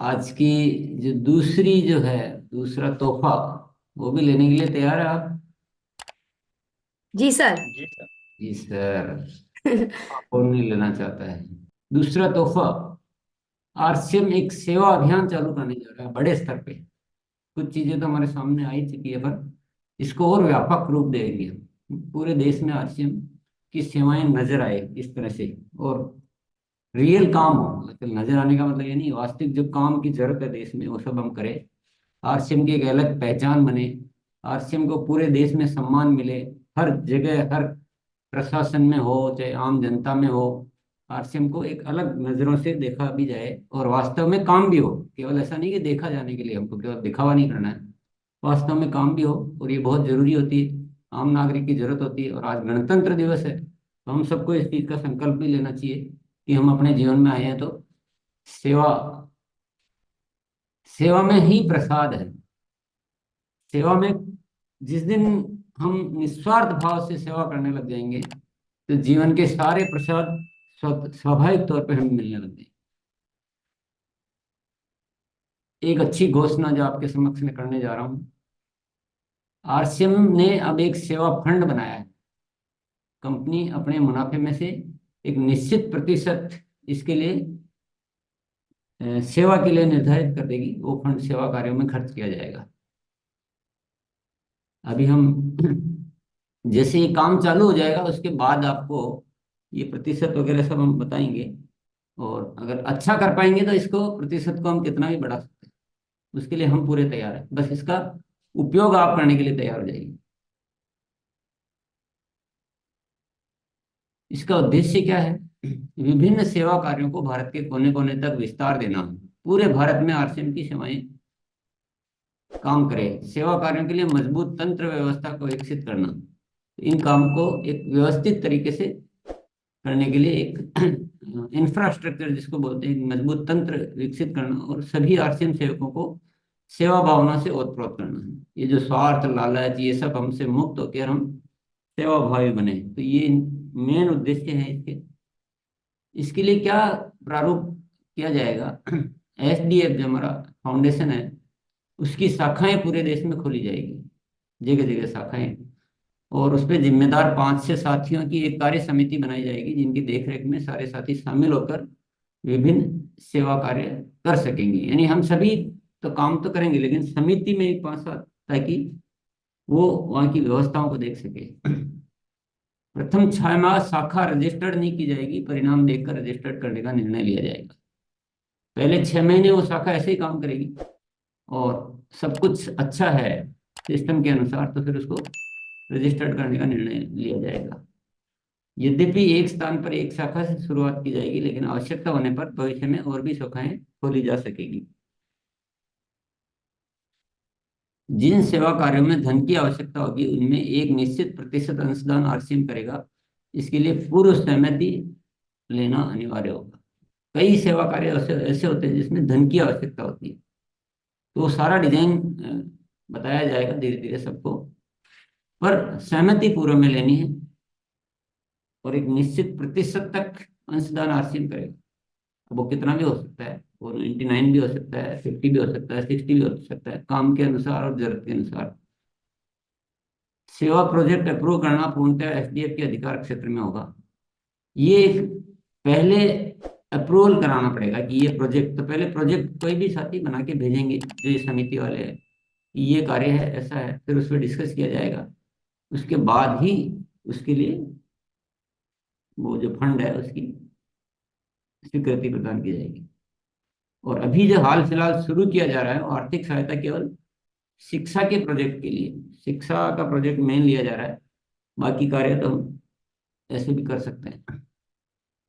आज की जो दूसरी जो है, दूसरा तोहफा, वो भी लेने के लिए तैयार है आप? जी सर। जी सर। जी सर। कौन नहीं लेना चाहता है? दूसरा तोहफा, आरसीएम एक सेवा अभियान चालू करने जा रहा है बड़े स्तर पे। कुछ चीजें तो हमारे सामने आ ही चुकी है, पर इसको और व्यापक रूप देंगे हम। पूरे देश में आरसीएम की सेवाएं नजर आए इस तरह से, और रियल काम हो। मतलब नजर आने का मतलब ये नहीं, वास्तविक जो काम की जरूरत है देश में वो सब हम करें। आरसीएम की एक अलग पहचान बने। आरसीएम को पूरे देश में सम्मान मिले। हर जगह, हर प्रशासन में हो चाहे आम जनता में हो, आरसीएम को एक अलग नजरों से देखा भी जाए और वास्तव में काम भी हो। केवल ऐसा नहीं कि देखा जाने के लिए, हमको केवल दिखावा नहीं करना है, वास्तव में काम भी हो। और ये बहुत जरूरी होती है, आम नागरिक की जरूरत होती है। और आज गणतंत्र दिवस है, तो हम सबको इस चीज का संकल्प भी लेना चाहिए कि हम अपने जीवन में आए हैं तो सेवा, सेवा में ही प्रसाद है। सेवा में जिस दिन हम निस्वार्थ भाव से सेवा करने लग जाएंगे, तो जीवन के सारे प्रसाद स्वाभाविक तौर पर हमें मिलने लग जाएंगे। एक अच्छी घोषणा जो आपके समक्ष में करने जा रहा हूँ, आरसीएम ने अब एक सेवा फंड बनाया है। कंपनी अपने मुनाफे में से एक निश्चित प्रतिशत इसके लिए, सेवा के लिए निर्धारित कर देगी। वो फंड सेवा कार्यों में खर्च किया जाएगा। अभी हम जैसे ये काम चालू हो जाएगा उसके बाद आपको ये प्रतिशत वगैरह सब हम बताएंगे। और अगर अच्छा कर पाएंगे तो इसको प्रतिशत को हम कितना भी बढ़ा सकते हैं, उसके लिए हम पूरे तैयार हैं। बस इसका उपयोग आप करने के लिए तैयार हो जाइए। इसका उद्देश्य क्या है? विभिन्न सेवा कार्यों को भारत के कोने कोने तक विस्तार देना। पूरे भारत में आरसीएम की सेवाएं काम करें। सेवा कार्यों के लिए मजबूत तंत्र व्यवस्था को विकसित करना, इन काम को एक व्यवस्थित तरीके से करने के लिए एक इंफ्रास्ट्रक्चर जिसको बोलते हैं, एक मजबूत तंत्र विकसित करना। और सभी आरसीएम सेवकों को सेवा भावना से ओतप्रोत करना है। ये जो स्वार्थ, लालच, ये सब हमसे मुक्त होकर हम सेवा भावी बने, तो ये मेन उद्देश्य है इसके। इसके लिए क्या प्रारूप किया जाएगा? एसडीएफ जो हमारा फाउंडेशन है, उसकी शाखाएं पूरे देश में खोली जाएगी, जगह जगह शाखाएं। और उस पर जिम्मेदार 5 से 7 साथियों की एक कार्य समिति बनाई जाएगी, जिनकी देखरेख में सारे साथी शामिल होकर विभिन्न सेवा कार्य कर सकेंगे। यानी हम सभी तो काम तो करेंगे, लेकिन समिति में एक 5 7, ताकि वो वहाँ की व्यवस्थाओं को देख सके। प्रथम 6 माह शाखा रजिस्टर्ड नहीं की जाएगी, परिणाम देखकर रजिस्टर्ड करने का निर्णय लिया जाएगा। पहले 6 महीने वो शाखा ऐसे ही काम करेगी, और सब कुछ अच्छा है सिस्टम के अनुसार, तो फिर उसको रजिस्टर्ड करने का निर्णय लिया जाएगा। यद्यपि एक स्थान पर एक शाखा से शुरुआत की जाएगी, लेकिन आवश्यकता होने पर भविष्य में और भी शाखाएं खोली जा सकेगी। जिन सेवा कार्यों में धन की आवश्यकता होगी उनमें एक निश्चित प्रतिशत अंशदान आरसीएम करेगा। इसके लिए पूर्व सहमति लेना अनिवार्य होगा। कई सेवा कार्य ऐसे ऐसे होते हैं जिसमें धन की आवश्यकता होती है, तो वो सारा डिजाइन बताया जाएगा धीरे धीरे सबको, पर सहमति पूर्व में लेनी है। और एक निश्चित प्रतिशत तक अंशदान आरसीएम करेगा। अब वो कितना भी हो सकता है, वो 99 भी हो सकता है, 50 भी हो सकता है, 60 भी हो सकता है, काम के अनुसार और जरूरत के अनुसार। सेवा प्रोजेक्ट अप्रूव करना पूर्णतः एसडीएफ के अधिकार क्षेत्र में होगा। ये पहले अप्रूवल कराना पड़ेगा कि ये प्रोजेक्ट, तो पहले प्रोजेक्ट कोई भी साथी बना के भेजेंगे जो ये समिति वाले हैं, कि ये कार्य है, ऐसा है, फिर उस पर डिस्कस किया जाएगा। उसके बाद ही उसके लिए वो जो फंड है उसकी स्वीकृति प्रदान की जाएगी। और अभी जो हाल फिलहाल शुरू किया जा रहा है वो आर्थिक सहायता केवल शिक्षा के प्रोजेक्ट के लिए, शिक्षा का प्रोजेक्ट मेन लिया जा रहा है। बाकी कार्य तो हम ऐसे भी कर सकते हैं।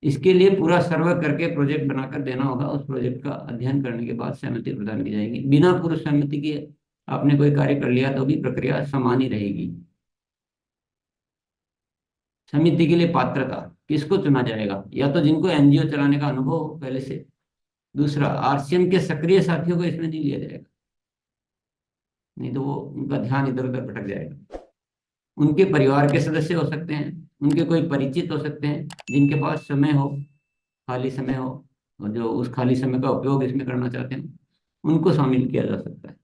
इसके लिए पूरा सर्वे करके प्रोजेक्ट बनाकर देना होगा। उस प्रोजेक्ट का अध्ययन करने के बाद सहमति प्रदान की जाएगी। बिना पूर्व सहमति के आपने कोई कार्य कर लिया तो भी प्रक्रिया समान ही रहेगी। समिति के लिए पात्रता, किसको चुना जाएगा? या तो जिनको एनजीओ चलाने का अनुभव हो पहले से। दूसरा, आरसीएम के सक्रिय साथियों को इसमें नहीं लिया जाएगा, नहीं तो वो उनका ध्यान इधर उधर भटक जाएगा। उनके परिवार के सदस्य हो सकते हैं, उनके कोई परिचित हो सकते हैं जिनके पास समय हो, खाली समय हो, और जो उस खाली समय का उपयोग इसमें करना चाहते हैं। उनको शामिल किया जा सकता है।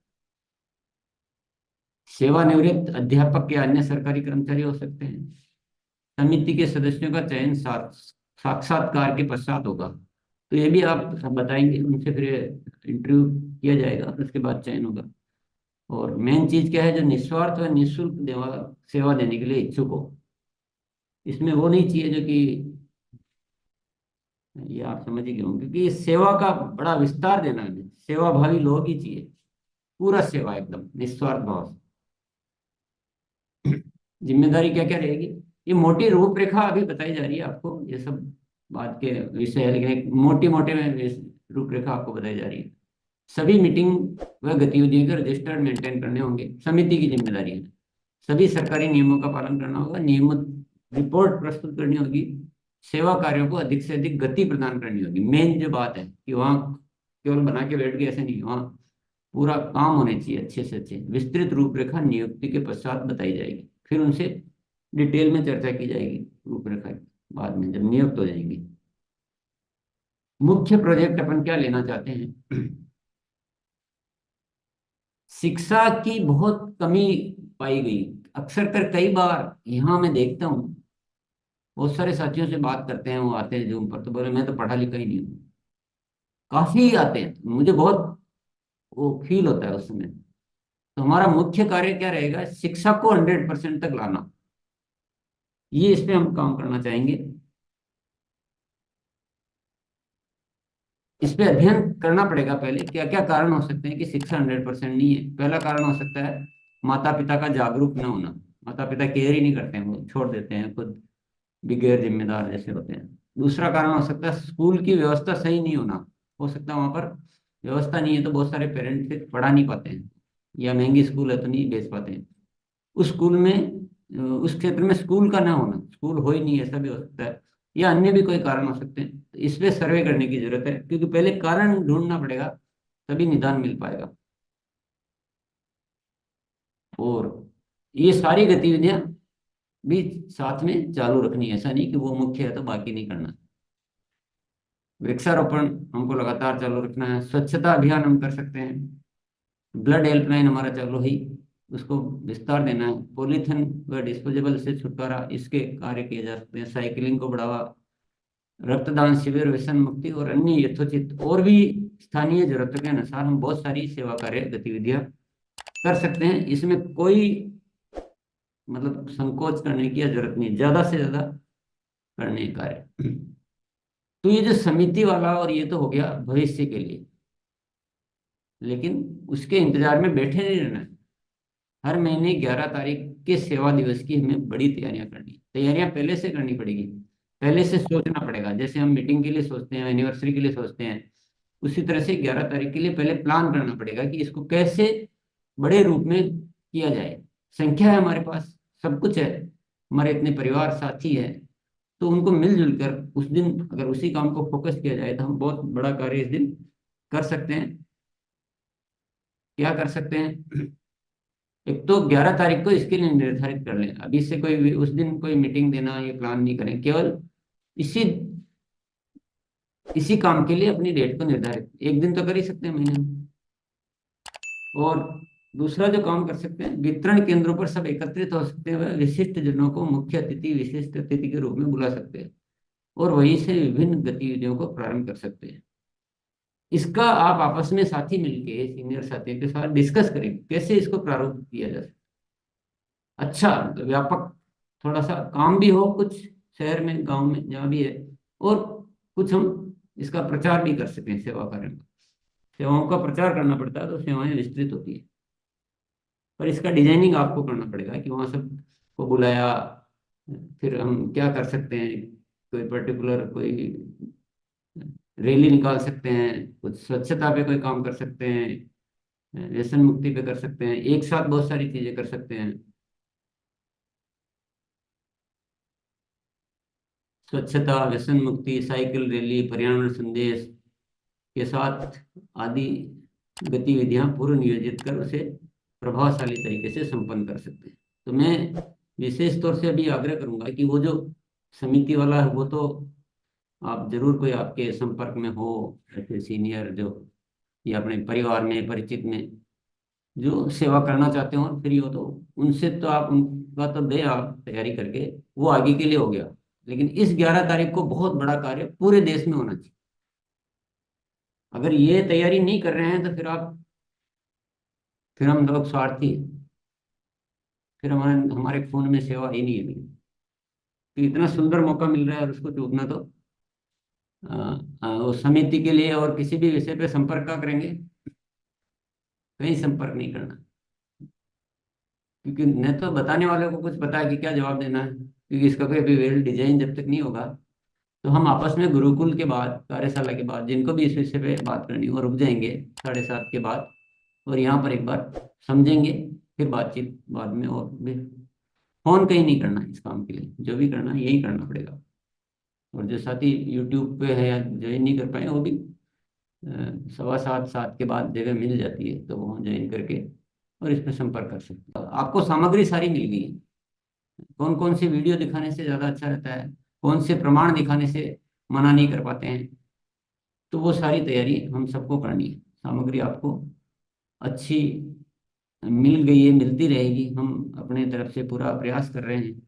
सेवानिवृत्त अध्यापक या अन्य सरकारी कर्मचारी हो सकते हैं। समिति के सदस्यों का चयन साक्षात्कार के पश्चात होगा। तो ये भी आप सब बताएंगे, उनसे फिर इंटरव्यू किया जाएगा और उसके बाद चयन होगा। और मेन चीज क्या है, जो निस्वार्थ व निःशुल्क सेवा देने के लिए इच्छुक हो। इसमें वो नहीं चाहिए जो कि, ये आप समझ ही गए होंगे, क्योंकि सेवा का बड़ा विस्तार देना है, सेवा भावी लोग ही चाहिए, पूरा सेवा एकदम निस्वार्थ भाव से। जिम्मेदारी क्या क्या रहेगी, ये मोटी रूपरेखा अभी बताई जा रही है आपको, ये सब बात के विषय है, लेकिन एक मोटी मोटे में रूपरेखा आपको बताई जा रही है। सभी मीटिंग व गतिविधियों के रजिस्टर मेंटेन करने होंगे, समिति की जिम्मेदारी है। सभी सरकारी नियमों का पालन करना होगा, नियमित रिपोर्ट प्रस्तुत करनी होगी। सेवा कार्यों को अधिक से अधिक गति प्रदान करनी होगी। मेन जो बात है कि वहाँ केवल बना के बैठ गए ऐसे नहीं, वहाँ पूरा काम होने चाहिए अच्छे से अच्छे। विस्तृत रूपरेखा नियुक्ति के पश्चात बताई जाएगी, फिर उनसे डिटेल में चर्चा की जाएगी रूपरेखा की, बाद में जब नियुक्त हो जाएंगे। मुख्य प्रोजेक्ट अपन क्या लेना चाहते हैं। शिक्षा की बहुत कमी पाई गई। अक्सर कर कई बार यहाँ मैं देखता हूँ, बहुत सारे साथियों से बात करते हैं, वो आते हैं जूम पर, तो बोले मैं तो पढ़ा लिखा ही नहीं हूँ। काफी आते हैं, मुझे बहुत वो फील होता है उस समय। तो हमारा मुख्य कार्य क्या रहेगा, शिक्षा को 100% तक लाना, ये इस पे हम काम करना चाहेंगे। इस पे अध्ययन करना पड़ेगा पहले, क्या क्या कारण हो सकते हैं कि शिक्षा 100% नहीं है। पहला कारण हो सकता है माता पिता का जागरूक न होना, माता पिता केयर ही नहीं करते हैं, वो छोड़ देते हैं, खुद भी गैर जिम्मेदार जैसे होते हैं। दूसरा कारण हो सकता है स्कूल की व्यवस्था सही नहीं होना, हो सकता है वहां पर व्यवस्था नहीं है, तो बहुत सारे पेरेंट्स फिर पढ़ा नहीं पाते हैं, या महंगी स्कूल है तो नहीं भेज पाते हैं उस स्कूल में। उस क्षेत्र में स्कूल का ना होना, स्कूल हो ही नहीं, ऐसा भी हो सकता है, या अन्य भी कोई कारण हो सकते हैं। तो इस पे सर्वे करने की जरूरत है, क्योंकि पहले कारण ढूंढना पड़ेगा, तभी निदान मिल पाएगा। और ये सारी गतिविधियां भी साथ में चालू रखनी है, ऐसा नहीं कि वो मुख्य है तो बाकी नहीं करना। वृक्षारोपण हमको लगातार चालू रखना है। स्वच्छता अभियान हम कर सकते हैं। ब्लड हेल्पलाइन हमारा चालू है, उसको विस्तार देना है। पॉलीथिन व डिस्पोजेबल से छुटकारा, इसके कार्य किए जा सकते हैं। साइकिलिंग को बढ़ावा, रक्तदान शिविर, व्यसन मुक्ति और अन्य यथोचित और भी स्थानीय जरूरतों के अनुसार हम बहुत सारी सेवा कार्य गतिविधियां कर सकते हैं। इसमें कोई मतलब संकोच करने की जरूरत नहीं, ज्यादा से ज्यादा करने का कार्य। तो ये जो समिति वाला, और ये तो हो गया भविष्य के लिए, लेकिन उसके इंतजार में बैठे नहीं रहना है। हर महीने 11 तारीख के सेवा दिवस की हमें बड़ी तैयारियां करनी, तैयारियां पहले से करनी पड़ेगी, पहले से सोचना पड़ेगा। जैसे हम मीटिंग के लिए सोचते हैं, एनिवर्सरी के लिए सोचते हैं, उसी तरह से 11 तारीख के लिए पहले प्लान करना पड़ेगा कि इसको कैसे बड़े रूप में किया जाए। संख्या है हमारे पास, सब कुछ है, हमारे इतने परिवार साथी है, तो उनको मिलजुल कर उस दिन अगर उसी काम को फोकस किया जाए तो हम बहुत बड़ा कार्य इस दिन कर सकते हैं। क्या कर सकते हैं, एक तो 11 तारीख को इसके लिए निर्धारित कर लें, अभी से कोई भी उस दिन कोई मीटिंग देना ये प्लान नहीं करें, केवल इसी इसी काम के लिए अपनी डेट को निर्धारित, एक दिन तो कर ही सकते हैं महीने में। और दूसरा जो काम कर सकते हैं, वितरण केंद्रों पर सब एकत्रित हो सकते हैं, वह विशिष्ट जनों को मुख्य अतिथि विशिष्ट अतिथि के रूप में बुला सकते हैं, और वहीं से विभिन्न गतिविधियों को प्रारंभ कर सकते हैं। इसका आप आपस में साथी मिलके सीनियर साथियों के साथ डिस्कस करें कैसे इसको प्रारूप किया जा सकता है। अच्छा, तो व्यापक थोड़ा सा काम भी हो कुछ, शहर में गांव में जहाँ भी है, और कुछ हम इसका प्रचार भी कर सकें। सेवा कार्य का, सेवाओं का प्रचार करना पड़ता है तो सेवाएं विस्तृत होती है, पर इसका डिजाइनिंग आपको करना पड़ेगा कि वहाँ सबको बुलाया, फिर हम क्या कर सकते हैं, कोई पर्टिकुलर कोई रैली निकाल सकते हैं, कुछ स्वच्छता पे कोई काम कर सकते हैं, व्यसन मुक्ति पे कर सकते हैं, एक साथ बहुत सारी चीजें कर सकते हैं। स्वच्छता, व्यसन मुक्ति, साइकिल रैली, पर्यावरण संदेश के साथ आदि गतिविधियां पूर्व नियोजित कर उसे प्रभावशाली तरीके से संपन्न कर सकते हैं। तो मैं विशेष तौर से अभी आग्रह करूंगा कि वो जो समिति वाला है वो तो आप जरूर कोई आपके संपर्क में हो, ऐसे सीनियर जो या अपने परिवार में, परिचित में जो सेवा करना चाहते हो और फ्री हो, तो उनसे तो आप, उनका तो दे आप तैयारी करके, वो आगे के लिए हो गया। लेकिन इस 11 तारीख को बहुत बड़ा कार्य पूरे देश में होना चाहिए। अगर ये तैयारी नहीं कर रहे हैं तो फिर हम लोग स्वार्थी हैं। फिर हमारे हमारे खून में सेवा ही नहीं है बिल्कुल। तो इतना सुंदर मौका मिल रहा है और उसको चूकना तो उस समिति के लिए और किसी भी विषय पे संपर्क का करेंगे, कहीं संपर्क नहीं करना। क्योंकि न तो बताने वाले को कुछ पता है कि क्या जवाब देना है, क्योंकि इसका कोई अभी वेल डिजाइन जब तक नहीं होगा। तो हम आपस में गुरुकुल के बाद, कार्यशाला के बाद, जिनको भी इस विषय पे बात करनी हो, वो रुक जाएंगे 7:30 के बाद, और यहाँ पर एक बार समझेंगे। फिर बातचीत बाद में। और भी फोन कहीं नहीं करना है इस काम के लिए, जो भी करना है यही करना पड़ेगा। और जो साथी यूट्यूब पे है या ज्वाइन नहीं कर पाए, वो भी 7:15 के बाद जगह मिल जाती है, तो वहाँ ज्वाइन करके और इस पर संपर्क कर सकते हैं। आपको सामग्री सारी मिल गई है। कौन कौन सी वीडियो दिखाने से ज़्यादा अच्छा रहता है, कौन से प्रमाण दिखाने से मना नहीं कर पाते हैं, तो वो सारी तैयारी हम सबको करनी है। सामग्री आपको अच्छी मिल गई है, मिलती रहेगी। हम अपने तरफ से पूरा प्रयास कर रहे हैं,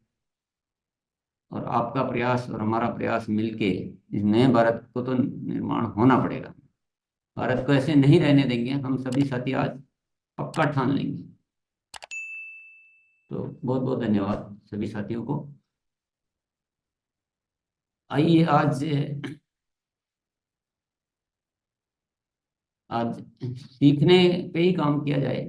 और आपका प्रयास और हमारा प्रयास मिलके इस नए भारत को तो निर्माण होना पड़ेगा। भारत को ऐसे नहीं रहने देंगे, हम सभी साथी आज पक्का ठान लेंगे। तो बहुत बहुत धन्यवाद सभी साथियों को। आइए आज आज सीखने पे ही काम किया जाए।